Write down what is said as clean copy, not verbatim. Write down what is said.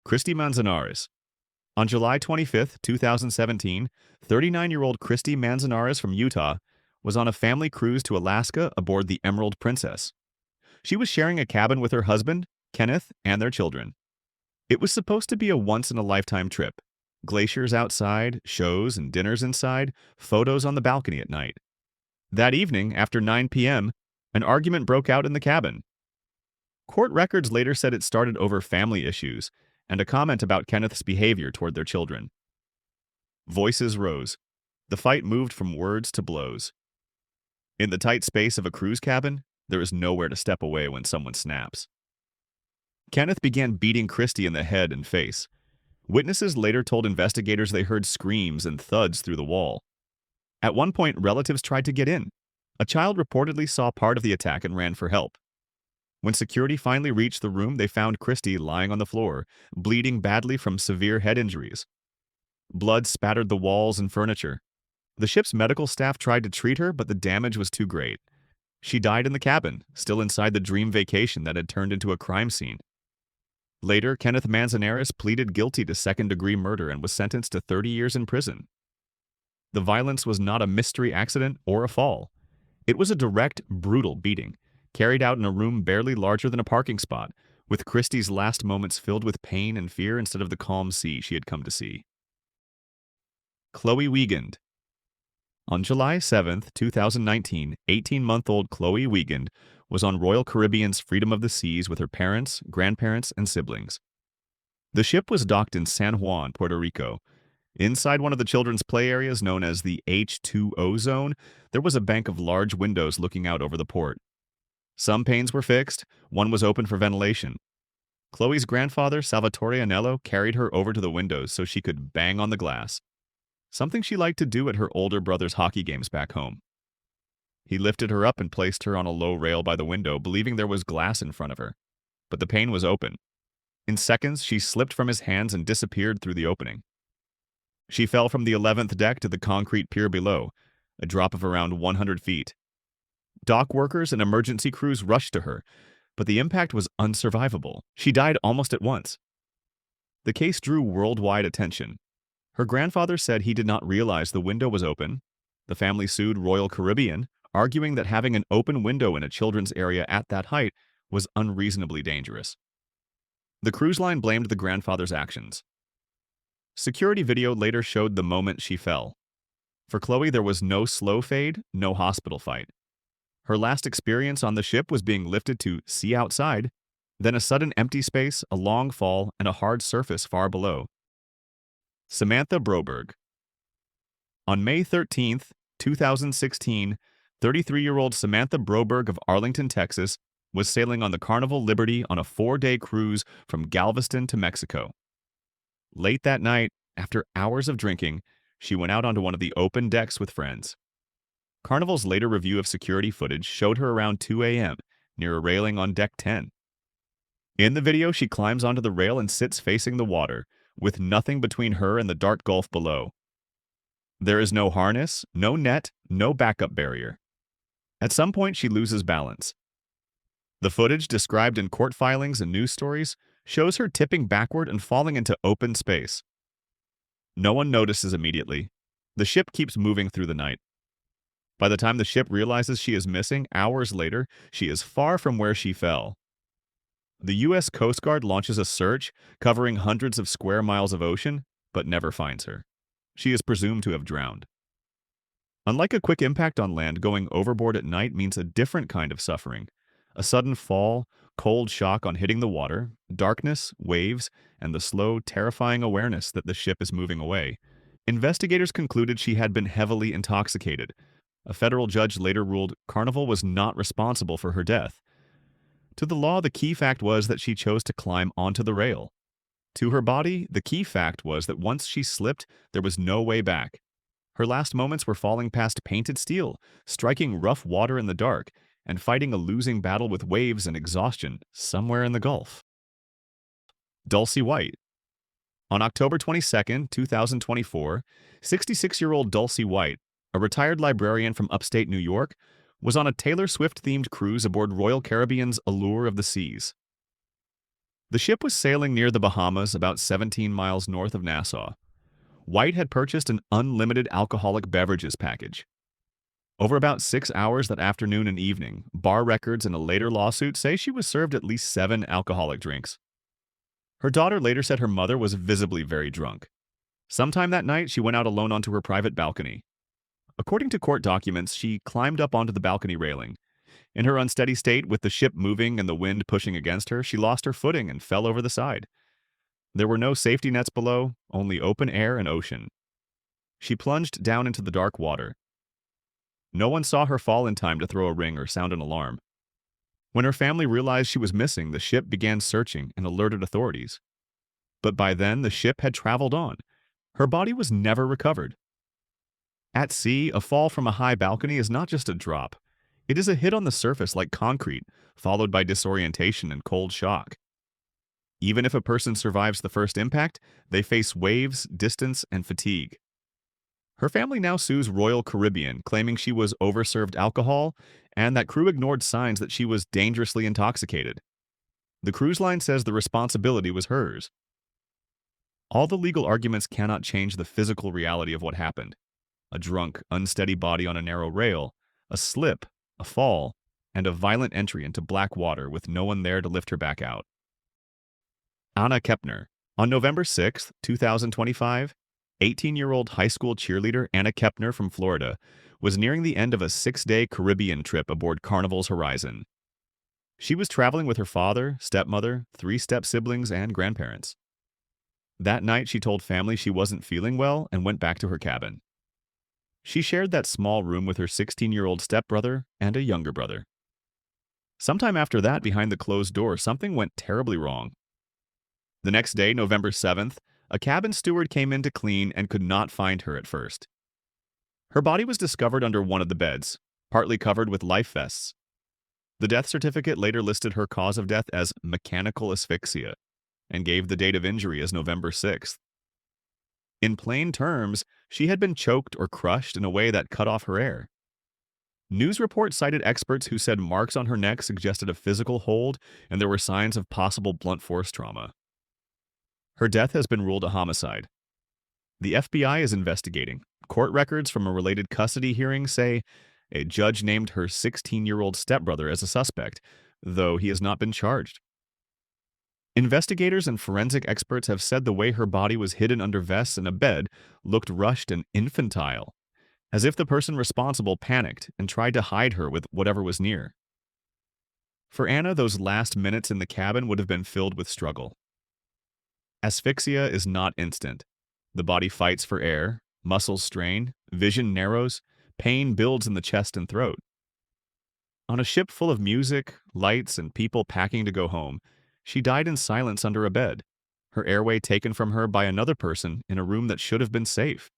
Kristy Manzanares. On July 25, 2017, 39-year-old Kristy Manzanares from Utah was on a family cruise to Alaska aboard the Emerald Princess. She was sharing a cabin with her husband, Kenneth, and their children. It was supposed to be a once-in-a-lifetime trip. Glaciers outside, shows and dinners inside, photos on the balcony at night. That evening, after 9 p.m., an argument broke out in the cabin. Court records later said it started over family issues and a comment about Kenneth's behavior toward their children. Voices rose. The fight moved from words to blows. In the tight space of a cruise cabin, there is nowhere to step away when someone snaps. Kenneth began beating Kristy in the head and face. Witnesses later told investigators they heard screams and thuds through the wall. At one point, relatives tried to get in. A child reportedly saw part of the attack and ran for help. When security finally reached the room, they found Kristy lying on the floor, bleeding badly from severe head injuries. Blood spattered the walls and furniture. The ship's medical staff tried to treat her, but the damage was too great. She died in the cabin, still inside the dream vacation that had turned into a crime scene. Later, Kenneth Manzanares pleaded guilty to second-degree murder and was sentenced to 30 years in prison. The violence was not a mystery accident or a fall. It was a direct, brutal beating, carried out in a room barely larger than a parking spot, with Kristy's last moments filled with pain and fear instead of the calm sea she had come to see. Chloe Wiegand. On July 7, 2019, 18-month-old Chloe Wiegand was on Royal Caribbean's Freedom of the Seas with her parents, grandparents, and siblings. The ship was docked in San Juan, Puerto Rico. Inside one of the children's play areas known as the H2O zone, there was a bank of large windows looking out over the port. Some panes were fixed, one was open for ventilation. Chloe's grandfather, Salvatore Anello, carried her over to the windows so she could bang on the glass, something she liked to do at her older brother's hockey games back home. He lifted her up and placed her on a low rail by the window, believing there was glass in front of her. But the pane was open. In seconds, she slipped from his hands and disappeared through the opening. She fell from the 11th deck to the concrete pier below, a drop of around 100 feet. Dock workers and emergency crews rushed to her, but the impact was unsurvivable. She died almost at once. The case drew worldwide attention. Her grandfather said he did not realize the window was open. The family sued Royal Caribbean, arguing that having an open window in a children's area at that height was unreasonably dangerous. The cruise line blamed the grandfather's actions. Security video later showed the moment she fell. For Chloe, there was no slow fade, no hospital fight. Her last experience on the ship was being lifted to see outside, then a sudden empty space, a long fall, and a hard surface far below. Samantha Broberg. On May 13, 2016, 33-year-old Samantha Broberg of Arlington, Texas, was sailing on the Carnival Liberty on a 4-day cruise from Galveston to Mexico. Late that night, after hours of drinking, she went out onto one of the open decks with friends. Carnival's later review of security footage showed her around 2 a.m. near a railing on Deck 10. In the video, she climbs onto the rail and sits facing the water, with nothing between her and the dark gulf below. There is no harness, no net, no backup barrier. At some point, she loses balance. The footage, described in court filings and news stories, shows her tipping backward and falling into open space. No one notices immediately. The ship keeps moving through the night. By the time the ship realizes she is missing, hours later, she is far from where she fell. The U.S. Coast Guard launches a search covering hundreds of square miles of ocean, but never finds her. She is presumed to have drowned. Unlike a quick impact on land, going overboard at night means a different kind of suffering. A sudden fall, cold shock on hitting the water, darkness, waves, and the slow, terrifying awareness that the ship is moving away. Investigators concluded she had been heavily intoxicated. A federal judge later ruled Carnival was not responsible for her death. To the law, the key fact was that she chose to climb onto the rail. To her body, the key fact was that once she slipped, there was no way back. Her last moments were falling past painted steel, striking rough water in the dark, and fighting a losing battle with waves and exhaustion somewhere in the Gulf. Dulcie White. On October 22, 2024, 66-year-old Dulcie White, a retired librarian from upstate New York, was on a Taylor Swift-themed cruise aboard Royal Caribbean's Allure of the Seas. The ship was sailing near the Bahamas, about 17 miles north of Nassau. White had purchased an unlimited alcoholic beverages package. Over about 6 hours that afternoon and evening, bar records and a later lawsuit say she was served at least 7 alcoholic drinks. Her daughter later said her mother was visibly very drunk. Sometime that night, she went out alone onto her private balcony. According to court documents, she climbed up onto the balcony railing. In her unsteady state, with the ship moving and the wind pushing against her, she lost her footing and fell over the side. There were no safety nets below, only open air and ocean. She plunged down into the dark water. No one saw her fall in time to throw a ring or sound an alarm. When her family realized she was missing, the ship began searching and alerted authorities. But by then, the ship had traveled on. Her body was never recovered. At sea, a fall from a high balcony is not just a drop. It is a hit on the surface like concrete, followed by disorientation and cold shock. Even if a person survives the first impact, they face waves, distance, and fatigue. Her family now sues Royal Caribbean, claiming she was overserved alcohol and that crew ignored signs that she was dangerously intoxicated. The cruise line says the responsibility was hers. All the legal arguments cannot change the physical reality of what happened. A drunk, unsteady body on a narrow rail, a slip, a fall, and a violent entry into black water with no one there to lift her back out. Anna Kepner. On November 6, 2025, 18-year-old high school cheerleader Anna Kepner from Florida was nearing the end of a 6-day Caribbean trip aboard Carnival's Horizon. She was traveling with her father, stepmother, 3 step-siblings, and grandparents. That night, she told family she wasn't feeling well and went back to her cabin. She shared that small room with her 16-year-old stepbrother and a younger brother. Sometime after that, behind the closed door, something went terribly wrong. The next day, November 7th, a cabin steward came in to clean and could not find her at first. Her body was discovered under one of the beds, partly covered with life vests. The death certificate later listed her cause of death as mechanical asphyxia and gave the date of injury as November 6th. In plain terms, she had been choked or crushed in a way that cut off her air. News reports cited experts who said marks on her neck suggested a physical hold and there were signs of possible blunt force trauma. Her death has been ruled a homicide. The FBI is investigating. Court records from a related custody hearing say a judge named her 16-year-old stepbrother as a suspect, though he has not been charged. Investigators and forensic experts have said the way her body was hidden under vests in a bed looked rushed and infantile, as if the person responsible panicked and tried to hide her with whatever was near. For Anna, those last minutes in the cabin would have been filled with struggle. Asphyxia is not instant. The body fights for air, muscles strain, vision narrows, pain builds in the chest and throat. On a ship full of music, lights, and people packing to go home, she died in silence under a bed, her airway taken from her by another person in a room that should have been safe.